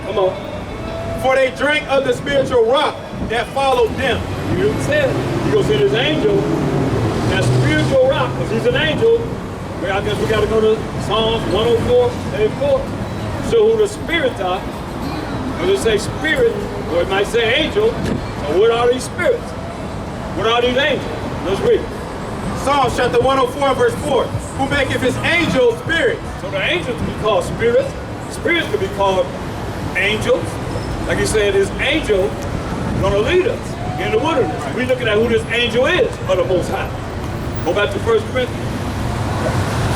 Come on. For they drank of the spiritual rock that followed them. You said, he goes in his angel, that spiritual rock, because he's an angel. Well, I guess we got to go to Psalms 104, 84. Show who the spirits are. When they say spirit, or it might say angel, so what are these spirits? What are these angels? Let's read it. Psalms chapter 104, verse 4. Who maketh his angels spirits. So the angels can be called spirits. Spirits can be called angels. Like he said, his angel gonna lead us in the wilderness. We're looking at who this angel is of the Most High. Go back to 1 Corinthians.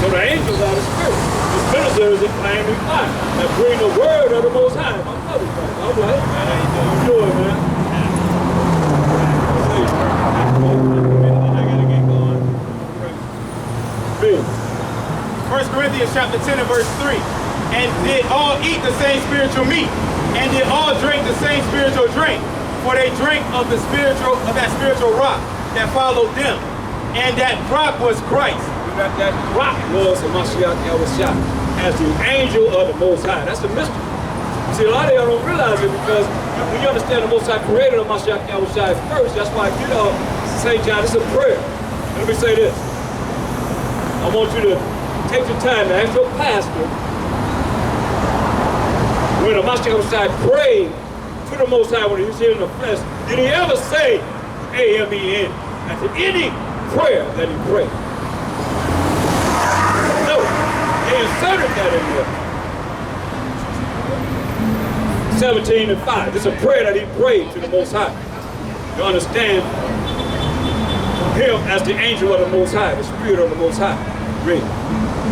So the angels are the spirits. The ministers are flaming fire that bring the word of the Most High. My brother, all right. How you doing, man? I gotta get going. 1 Corinthians chapter 10 and verse 3. And did all eat the same spiritual meat, and did all drink the same spiritual drink, for they drank of that spiritual rock that followed them, and that rock was Christ. That rock was a Mashiach Yahushua as the angel of the Most High. That's the mystery. See, a lot of y'all don't realize it because when you understand the Most High created of Mashiach Yahushua first, that's why you know St. John, it's a prayer. Let me say this. I want you to take the time to ask your pastor when the Mashiach Yahushua prayed to the Most High when he was here in the flesh, did he ever say Amen after any prayer that he prayed? No, they inserted that in there. 17 and 5. It's a prayer that he prayed to the Most High. You understand him as the angel of the Most High, the spirit of the Most High. Read.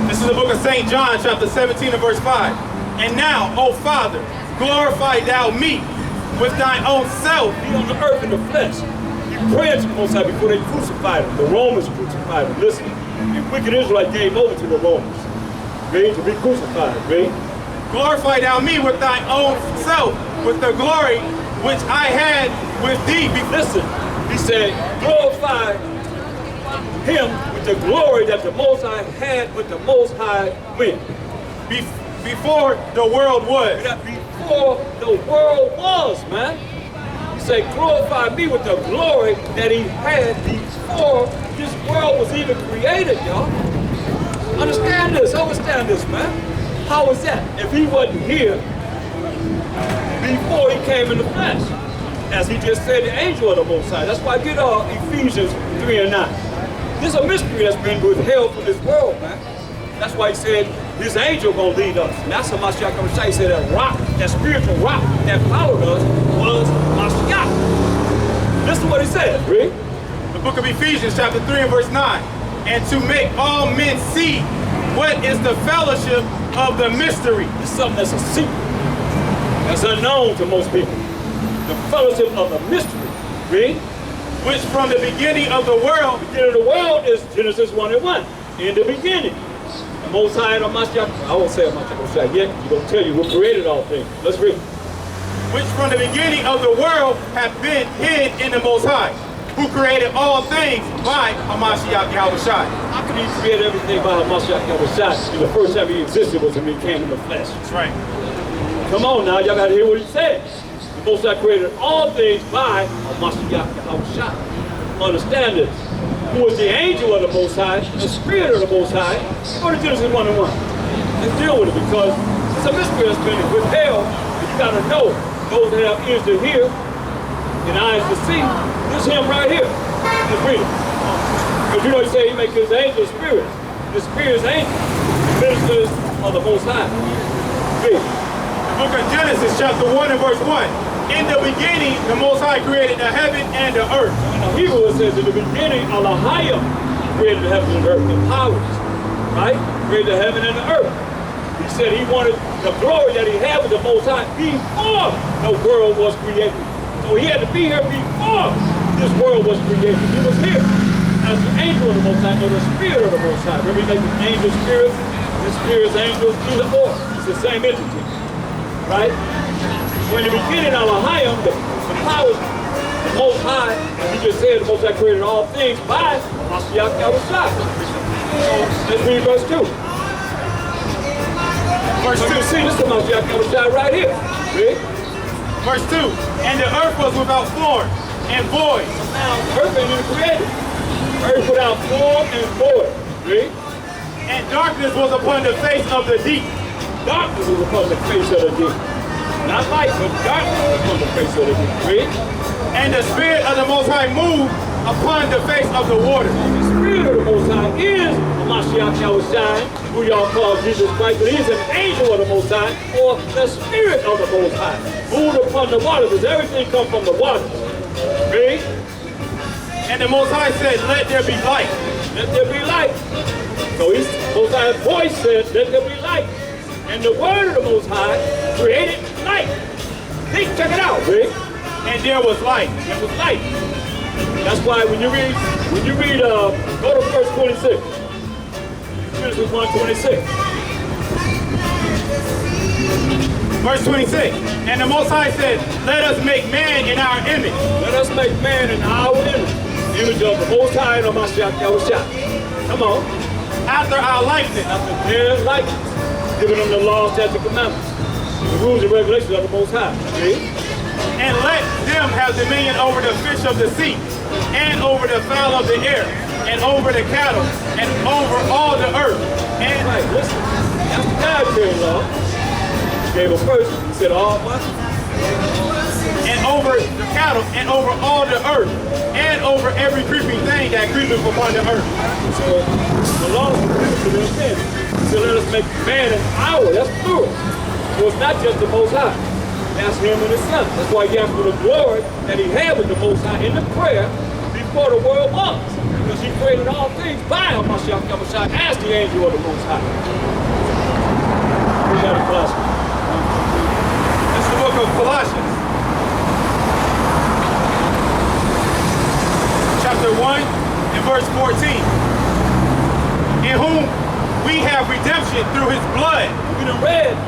This is the book of St. John, chapter 17 and verse 5. And now, O Father, glorify thou me with thine own self. He on the earth in the flesh. He prayed to the Most High before they crucified him. The Romans crucified him. Listen, the wicked Israelite gave over to the Romans. Read, to be crucified. Read. Glorify thou me with thine own self, with the glory which I had with thee. Listen, he said, glorify him with the glory that the Most High had with the Most High when? Before the world was. Before the world was, man. He said, glorify me with the glory that he had before this world was even created, y'all. Understand this, understand this, man. How is that? If he wasn't here before he came in the flesh, as he just said, the angel of the Most High. That's why I get Ephesians 3 and 9. This is a mystery that's been withheld from this world, man. That's why he said his angel gonna lead us. And that's how Mashiach Yahushua said that rock, that spiritual rock that followed us was Mashiach. This is what he said. Read. The book of Ephesians chapter 3 and verse 9. And to make all men see what is the fellowship of the mystery. It's something that's a secret. That's unknown to most people. The fellowship of the mystery. Read. Which from the beginning of the world. The beginning of the world is Genesis 1 and 1. In the beginning. The Most High and Mashiach. I won't say Mashiach yet. He's going to tell you who created all things. Let's read. Which from the beginning of the world have been hid in the Most High, who created all things by Mashiach Yahushua. How could he create everything by Mashiach Yahushua? The first time he existed was when he came in the flesh. That's right. Come on now, y'all got to hear what he said. The Most High created all things by Mashiach Yahushua. Understand this. Who is the angel of the Most High, the spirit of the Most High? Go to Genesis 1 and 1. Let's deal with it because it's a mystery that's been withheld. And you got to know, those that have ears to hear and eyes to see, this him right here. Let's read it. Because you know he said he makes his angel spirits. The spirit is angel. The ministers of the Most High. Read. The book of Genesis chapter 1 and verse 1. In the beginning, the Most High created the heaven and the earth. In the Hebrew it says, in the beginning, Allahayim created the heaven and the earth, the powers, right? Created the heaven and the earth. He said he wanted the glory that he had with the Most High before the world was created. So he had to be here before this world was created. He was here as the angel of the Most High, or the spirit of the Most High. Remember, he made the angel spirits, the spirits, angels, either or. It's the same entity, right? So in the beginning, Allahayim, the powers, the Most High, and he just said the Most High created all things by Mashiach Yahushua. So let's read verse 2. Verse So 2. you see, this is the Mashiach Yahushua right here. Read. Verse 2. And the earth was without form and void. Now, earth ain't even created. Earth without form and void. Read. And darkness was upon the face of the deep. Darkness was upon the face of the deep. Not light, but darkness was upon the face of the deep. Read. And the Spirit of the Most High moved upon the face of the water. The Spirit of the Most High is the Mashiach Yahushua, who y'all call Jesus Christ, but he's an angel of the Most High, or the Spirit of the Most High, moved upon the waters, because everything comes from the waters. Read. And the Most High said, let there be light. Let there be light. So his Most High's voice said, let there be light. And the word of the Most High created light. See, check it out, Rick. And there was light. There was light. That's why when you read, go to verse 26. Genesis 1:26. Verse 26. And the Most High said, let us make man in our image. Let us make man in our image. Image of the Most High and of Mashiach Yahushua. Come on. After our likeness. After their likeness. Giving them the law, statutes, and commandments. The rules and regulations of the Most High. See? And let them have dominion over the fish of the sea, and over the fowl of the air, and over the cattle, and over all the earth. And right, listen. That's the dietary law. He gave a person. He said all what? And over the cattle, and over all the earth, and over every creeping thing that creepeth upon the earth. So the law is to them then. So let us make man an hour. That's plural. So it's not just the Most High. That's him and his son. That's why he asked for the glory that he had with the Most High in the prayer before the world was. Because he created all things by Mashiach Yahushua as the angel of the Most High. We got a Colossians. That's the book of Colossians. Chapter 1 and verse 14. In whom we have redemption through his blood. We done read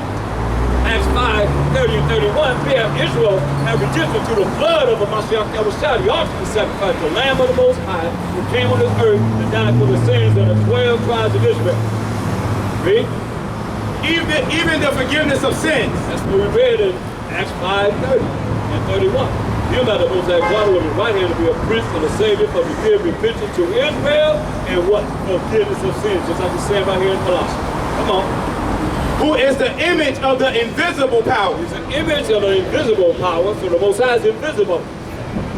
Acts 5:30 and 31, we have Israel have redemption through the blood of the Mashiach Yahushua, the ultimate sacrifice, the Lamb of the Most High, who came on this earth and died for the sins of the 12 tribes of Israel. Read. Even the forgiveness of sins. That's what we read in Acts 5:30 and 31. Him that the Most High God with his right hand to be a prince and a savior for the give repentance to Israel and what? Forgiveness of sins, just like we said right here in Colossians. Come on. Who is the image of the invisible power. He's an image of the invisible power, so the Most High is invisible.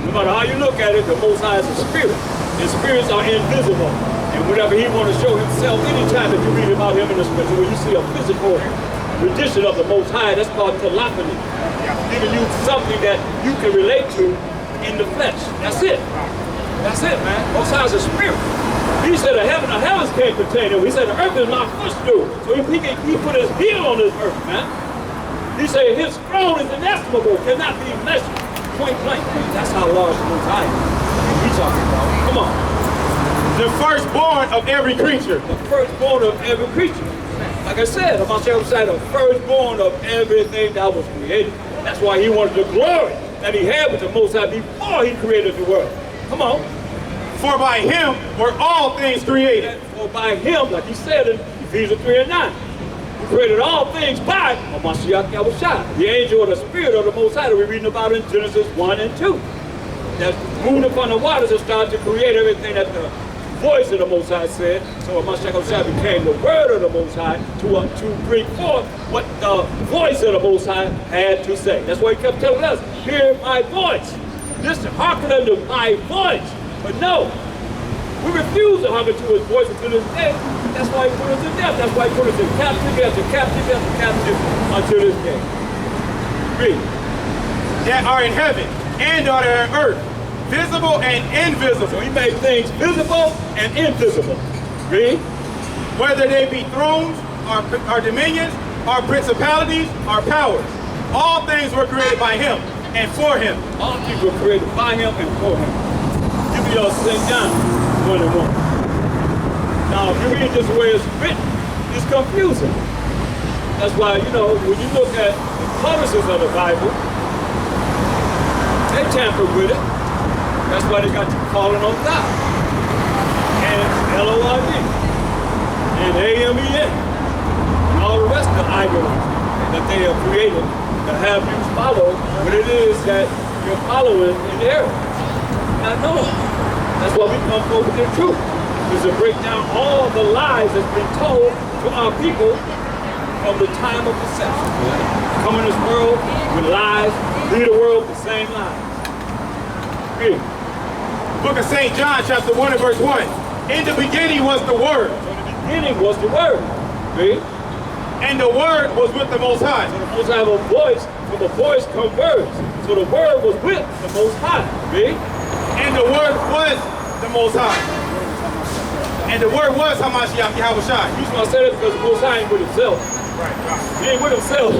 No matter how you look at it, the Most High is a spirit. And spirits are invisible. And whenever he wants to show himself, anytime that you read about him in the scripture, when you see a physical rendition of the Most High, that's called telephony. Giving you something that you can relate to in the flesh. That's it. That's it, man. Most High is a spirit. He said the heaven of heavens can't contain him. He said the earth is my footstool. So he put his heel on this earth, man. He said his throne is inestimable, cannot be measured. Point blank. That's how large the Most High is. What we talking about? Come on. The firstborn of every creature. The firstborn of every creature. Like I said, I'm the firstborn of everything that was created. That's why he wanted the glory that he had with the Most High before he created the world. Come on. For by him were all things created. For by him, like he said in Ephesians 3 and 9, he created all things by Mashiach Yahushua, the angel of the spirit of the Most High that we're reading about in Genesis 1 and 2. That moved upon the waters and started to create everything that the voice of the Most High said. So Mashiach Yahushua became the word of the Most High to bring forth what the voice of the Most High had to say. That's why he kept telling us, hear my voice. Listen, hearken unto my voice. But no, we refuse to hearken to his voice until this day. That's why he put us to death. That's why he put us in captivity after captivity after captivity until this day. Read. That are in heaven and are on earth, visible and invisible. So he made things visible and invisible. Read. Whether they be thrones, or dominions, or principalities, or powers. All things were created by him and for him. All things were created by him and for him. Give me your St. John 1 and 1. Now, if you read this the way it's written, it's confusing. That's why, you know, when you look at the publishers of the Bible, they tampered with it. That's why they got you calling on God. And L-O-R-D. And A-M-E-N. And all the rest of the idols that they have created to have you follow what it is that you're following in error. Now, no, that's why we come forward with the truth, is to break down all the lies that's been told to our people from the time of deception. Come in this world with lies, lead the world with the same lies. Read. Book of St. John, chapter 1 and verse 1. In the beginning was the Word. So in the beginning was the Word. Read. And the Word was with the Most High. So the Most High have a voice, so the voice converts. So the Word was with the Most High. Read. And the Word was the Most High. And the Word was Hamashiach Yahushai. You just want to say that because the Most High ain't with himself. Right. He ain't with himself.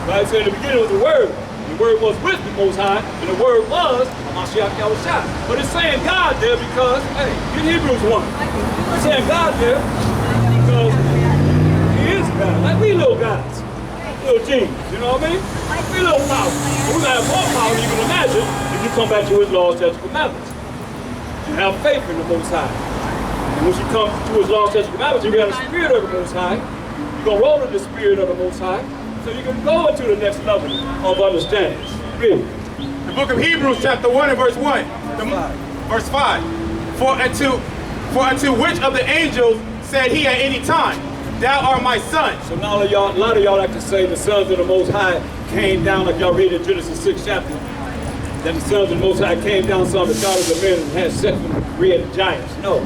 Right? So in the beginning was the Word. The Word was with the Most High, and the Word was Hamashiach Yahushai. But it's saying God there because, hey, in Hebrews 1, it's saying God there because He is God. Like we little guys, little genies, you know what I mean? We little power. We're going to have more power than you can imagine if you come back to His laws, statutes, and commandments. And have faith in the Most High. And when you come to His laws, statutes, and commandments, you got the Spirit of the Most High. You're going to roll in the Spirit of the Most High. So you can go into the next level of understanding. Read. The book of Hebrews, chapter 1 and verse 1. Verse 5. For unto which of the angels said he at any time, Thou art my son? So now a lot of y'all like to say the sons of the Most High came down, like y'all read in Genesis 6 chapter, that the sons of the Most High came down, saw the daughters of men and had sex with created giants. No.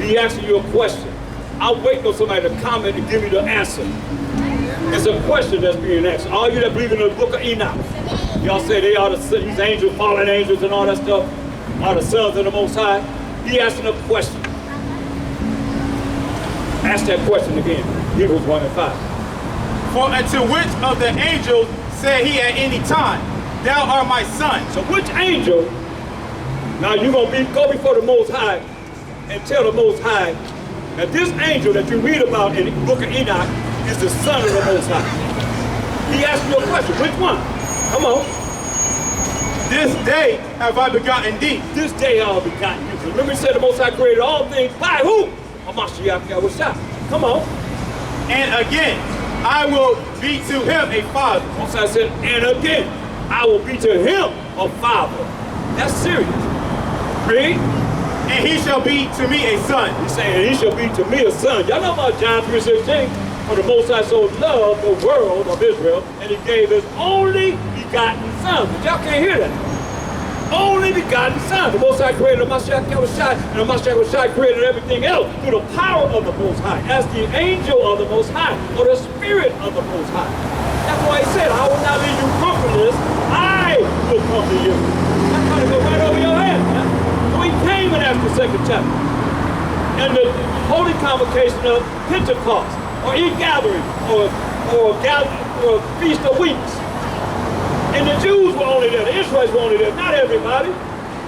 He asking you a question. I'll wait for somebody to comment and give me the answer. It's a question that's being asked. All you that believe in the book of Enoch, y'all say they are these angels, fallen angels and all that stuff, are the sons of the Most High. He asking a question. Ask that question again. Hebrews 1 and 5. For unto which of the angels said he at any time, Thou art my son? So which angel, now you're going to go before the Most High and tell the Most High that this angel that you read about in the book of Enoch is the son of the Most High. He asked you a question. Which one? Come on. This day have I begotten thee. This day I have begotten you. So remember he said the Most High created all things by who? Hamashiach Yahushua. Come on. And again, I will be to him a father. Most High said, and again, I will be to him a father. That's serious. Read. And he shall be to me a son. He's saying he shall be to me a son. Y'all know about John 3:16? For the Most High so loved the world of Israel, and he gave his only begotten son. But y'all can't hear that. Only begotten son. The Most High created Hamashiach Yahushua, and Hamashiach Yahushua created everything else through the power of the Most High, as the angel of the Most High, or the spirit of the Most High. That's why he said, I will not leave you comfortless, I will come to you. That's trying to go right over your head, man. So he came in after the second chapter. And the holy convocation of Pentecost, or e-gathering, or Feast of Weeks. And the Jews were only there, the Israelites were only there, not everybody.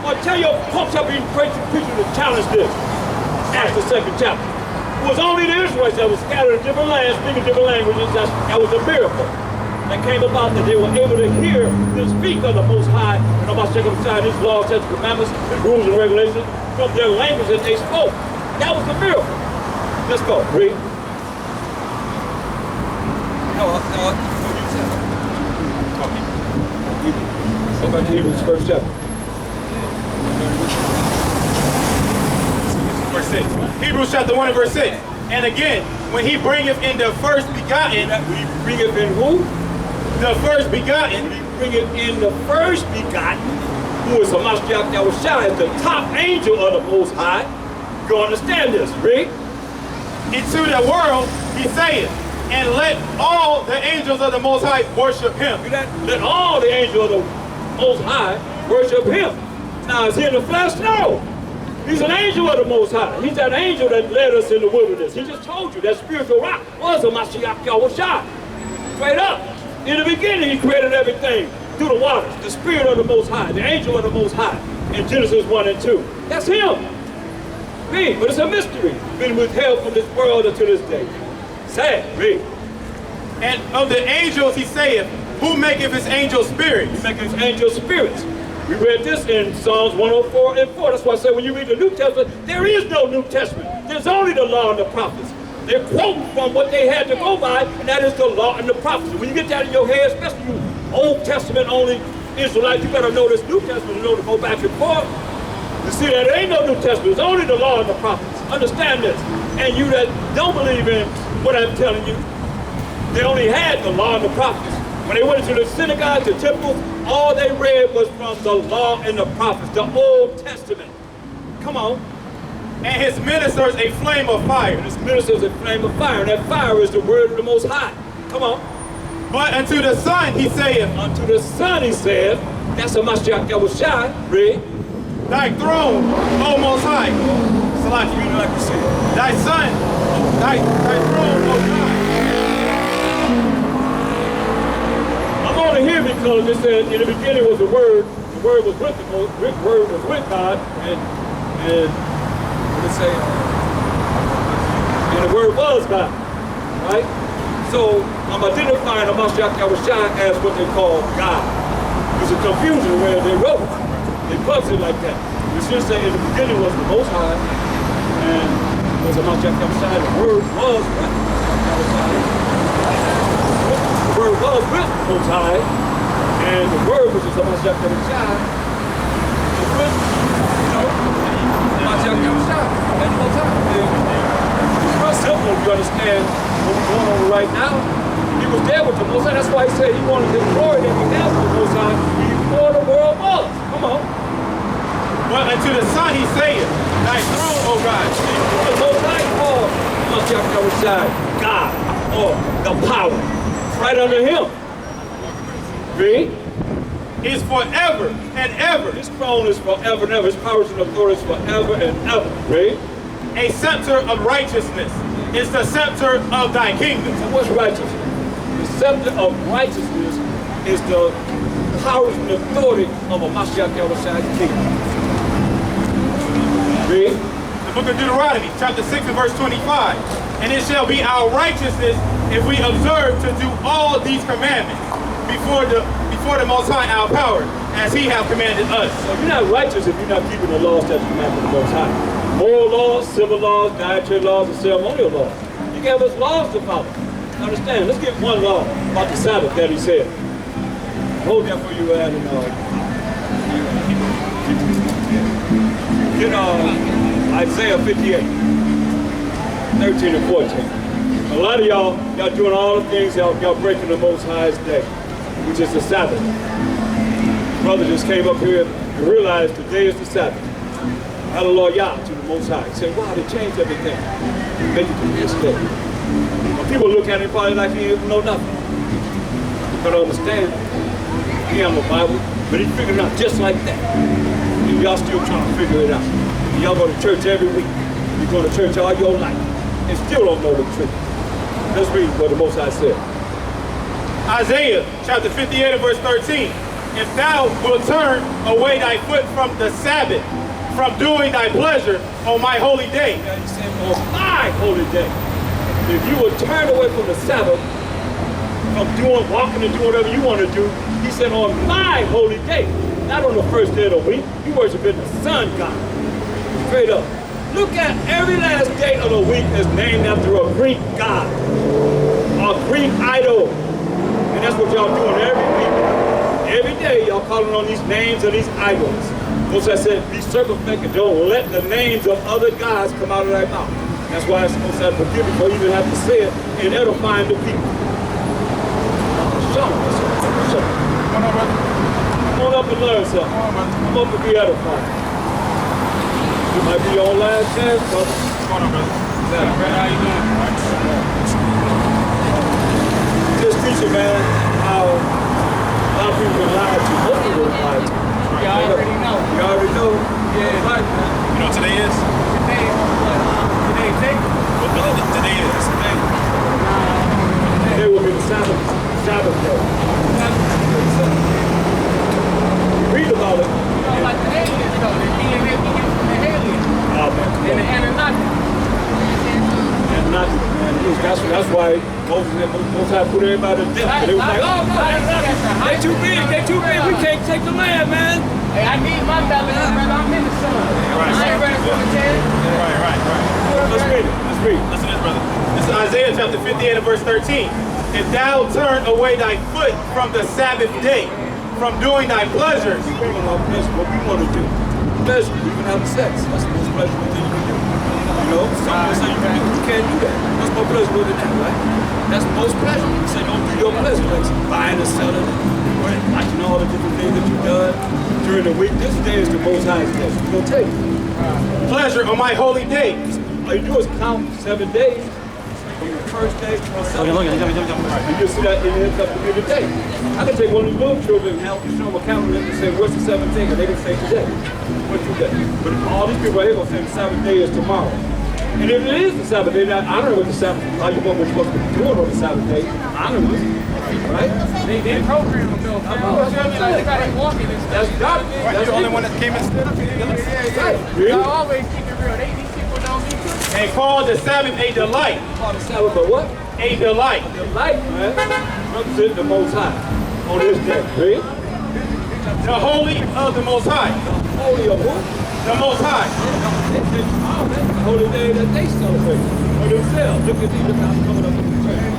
Or tell your folks up being preaching to challenge this. Acts the second chapter. It was only the Israelites that were scattered in different lands, speaking different languages. That was a miracle that came about, that they were able to hear the speak of the Most High, and about checking aside His laws, His commandments, His rules and regulations from their language that they spoke. That was a miracle. Let's go. Read. Go back to Hebrews first chapter. Verse 6. Hebrews chapter 1 and verse 6. And again, when he bringeth in the first begotten. We bring it in who? The first begotten. We bring it in the first begotten, who is Hamashiach Yahushua, the top angel of the Most High. You understand this, read? Into the world, he saith, and let all the angels of the Most High worship him. Let all the angels of the Most High worship him. Now, is he in the flesh? No. He's an angel of the Most High. He's that angel that led us in the wilderness. He just told you that spiritual rock was Hamashiach Yahushua. Straight up. In the beginning, he created everything through the waters. The spirit of the Most High, the angel of the Most High. In Genesis 1 and 2. That's him. Read. But it's a mystery. Been withheld from this world until this day. Sad. Read. And of the angels he saith, who maketh his angels spirits? He maketh his angels spirits. We read this in Psalms 104 and 4. That's why I say when you read the New Testament, there is no New Testament. There's only the law and the prophets. They're quoting from what they had to go by, and that is the law and the prophets. When you get that in your head, especially you Old Testament only Israelites, you better know this New Testament in order to go back and forth. You see that there ain't no New Testament, it's only the law and the prophets. Understand this. And you that don't believe in what I'm telling you, they only had the law and the prophets. When they went into the synagogue, the temple, all they read was from the law and the prophets, the Old Testament. Come on. And his ministers a flame of fire. And his ministers a flame of fire. And that fire is the word of the Most High. Come on. But unto the Son he saith. Unto the Son he saith. That's a Mashiach that was shy. Read. Thy throne, O Most High. Salaki, Read it like you said. Thy Son, thy throne, O God. I'm only here because it said in the beginning was the Word. The Word was with the Word was with God, and what did it say? And the Word was God, right? So I'm identifying the Mashiach Yahushua as what they call God. There's a confusion where they wrote it. They puzzle it like that. We should say in the beginning was the Most High, and was the Mashiach Yahushua. The Word was with the Word was with the Most High, and the Word, which is the Mashiach Yahushua, is with, the Mashiach Yahushua and the Most High. It's real simple if you understand what we're going on right now. He was there with the Most High. That's why he said he wanted the glory that he has with the Most High before the world was. Come on. But unto the Son he saith, Thy throne, O God. The Most High called Mashiach Yahushua God, or the power. Right under him. Read. Is forever and ever. His throne is forever and ever. His powers and authority is forever and ever. Read. A scepter of righteousness is the scepter of thy kingdom. So what's righteousness? The scepter of righteousness is the powers and authority of a Mashiach Yahushua kingdom. Read. The book of Deuteronomy, chapter 6 and verse 25. And it shall be our righteousness if we observe to do all these commandments before the Most High our power, as he have commanded us. So you're not righteous if you're not keeping the laws that you command from the Most High. Moral laws, civil laws, dietary laws, and ceremonial laws. He gave us laws to follow. Understand, let's get one law about the Sabbath that he said. Hold that for you, Adam. Isaiah 58, 13 and 14. A lot of y'all doing all the things, y'all breaking the Most High's day, which is the Sabbath. Brother just came up here and realized today is the Sabbath. Hallelujah to the Most High. He said, wow, they changed everything. Make it to this day. When people look at him probably like he didn't know nothing. You gotta understand, he ain't no Bible, but he figured it out just like that. And y'all still trying to figure it out. And y'all go to church every week. You go to church all your life and still don't know the truth. Let's read what the Most High said. Isaiah chapter 58 and verse 13. If thou wilt turn away thy foot from the Sabbath, from doing thy pleasure on my holy day. Yeah, he said, on my holy day. If you would turn away from the Sabbath, from walking and doing whatever you want to do, he said, on my holy day. Not on the first day of the week. You worshiping the sun god. Straight up. Look at every last day of the week is named after a Greek god. A Greek idol. And that's what y'all doing every week. Every day y'all calling on these names of these idols. Most I said, be circumspect and don't let the names of other gods come out of thy mouth. That's why it's supposed to forgive you before you even have to say it and edifying the people. Show them. Show them. Come on, brother. Come on up and learn something. Come up and be edified. It might be your last chance, brother. Come on, brother. Yeah, brother, how you doing? Just teaching, man, how a lot of people been lied to. Most people been lied to. You already know. You already know? Yeah. Right, man. You know what today is? Today is What today is? Today will be the Sabbath day. Read about it. like the aliens though. The DNA we get from the aliens. Oh, man. And the Anunnaki. Anunnaki, man. That's why Moses had put everybody to death. They was like, oh, no, they too big. They too big. We can't take the land, man. Hey, I need my belly, brother. I'm in the sun. Right. I ain't ready for the test. Right. Let's read it. Let's read. Listen to this, brother. This is Isaiah chapter 58 and verse 13. If thou turn away thy foot from the Sabbath day, from doing thy pleasures. What we want to do. Pleasure, you can have sex. That's the most pleasurable thing you can do. You know, some people say you can't do that. What's more pleasurable than that, right? That's the most pleasure. You say don't do your pleasure. Like buying and selling, watching all the different things that you've done during the week. This day is the most highest day. We're going to take Pleasure on my holy days. all you do is count 7 days. From the first day to the second. You just see that it ends up to be the day. I can take one of these little children and help you show them a calendar and say, what's the 7th day? And they can say today. What's today? But all these people right here going to say the 7th day is tomorrow. And if it is the Sabbath day, I don't know what the Sabbath is. How you what we're supposed to be doing on the Sabbath day. Honor it. Right? They program them though. They got it walking and stuff. That's God. Right, That's you're the only it. one that came and stood up here. Really? I always keep it real. These people don't be good. And called the Sabbath a delight. Call the Sabbath, but what? A delight. The light, man, represents the Most High on this day. Read? The holy of the Most High. Holy of who? The Most High. The holy day that they celebrate for themselves. Look at these guys coming up in the church.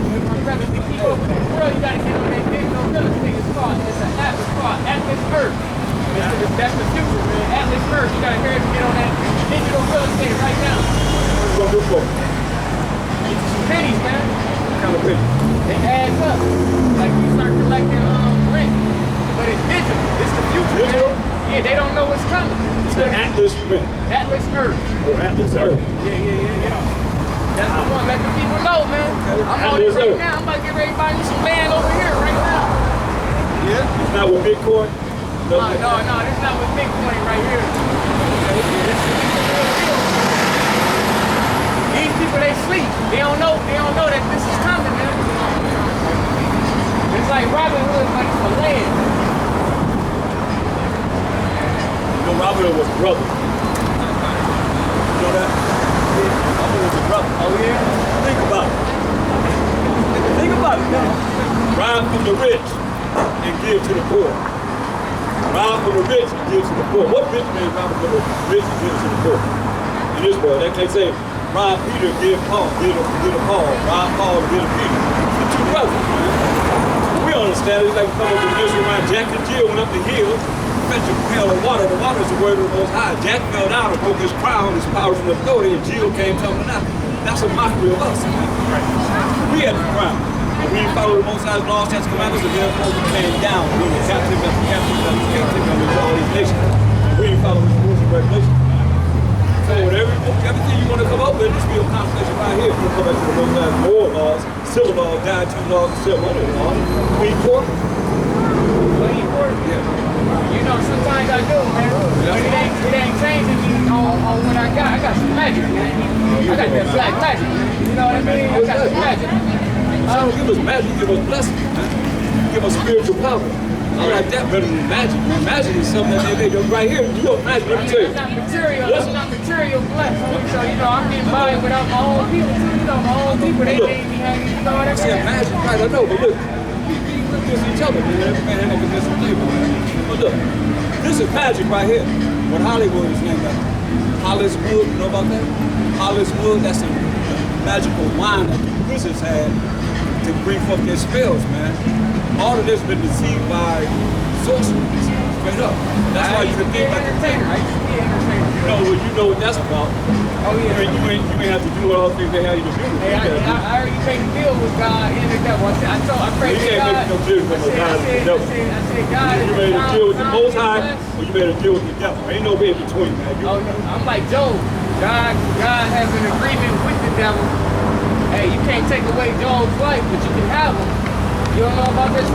Rather than keep up with the world, you gotta get on that digital real estate. It's an app. It's called Atlas Earth. That's the future, man. Atlas Earth. You gotta hurry to get on that digital real estate right now. What you gonna do for them? Some pennies, man. What kind of picture? It adds up. Like you start collecting rent. But it's digital. It's the future, Digital? man. Yeah, they don't know what's coming. It's an Atlas print. Atlas Earth. Or Atlas Earth. Yeah. That's the one. Let the people know, man. I'm on it right now. I'm about to get ready to buy me some land over here right now. Yeah? It's not with Bitcoin? No, this is not with Bitcoin right here. These people, they sleep. They don't know that this is coming, man. It's like Robin Hood, like for land. You know, Robin Hood was a brother. You know that? Robin Hood was a brother. Oh yeah? Think about it. Think about it now. Rob from the rich and give to the poor. Rob from the rich and give to the poor. What rich man rob from the rich and give to the poor? In this world, they can't say rob Peter, give Paul, give to Paul, rob Paul, give to Peter. The two brothers, man. We understand it's like some of the Israelite Jack and Jill went up the hill, fetched a pail of water. The water is the word of the Most High. Jack fell down and broke his crown, his powers and authority, and Jill came tumbling out. That's a mockery of us. Right. We had the crown. And we followed the Most High's laws, statutes, commandments, and therefore we came down. We were captive after captive after captive under all these nations. And we didn't follow his rules and regulations. So with everything you want to come up with, this be a conversation right here. You come back to the Most High's moral laws, civil laws, dietary laws, civil laws. We court. Yeah. You know, sometimes I do, man. But it ain't changing me on what I got. I got some magic, man. I got that black magic. You know what I mean? I got some magic. Don't give us magic, give us blessings, man. Give us spiritual power. I like that better than magic, man. Magic is something that they do right here. You know, magic, let me tell you. It's not material. It's not material blessed. So, you know, I'm getting by without my own people, too. You know, my own people, they made me hang, you know what I I said mean? magic, right? I know, but look, we look against each other, man. Every man had a different flavor, man. But look, this is magic right here. What Hollywood is named after. Holliswood, you know about that? Holliswood, that's a magical wine that the wizards had to bring forth their spells, man. All of this has been deceived by sorceries, straight up. That's why you can think like entertainer. I used to be an entertainer. you know what that's about. Oh, yeah. You ain't have to do all the things they have you to do. Hey, I already made a deal with God and the devil. I prayed You to can't God. make no deal with God and the devil. I said, God, You made a deal with the Most High, or you made a deal with the devil. Ain't no way in between, man. I'm like Job. God has an agreement with the devil. Hey, you can't take away Job's life, but you can have him. You don't know about this?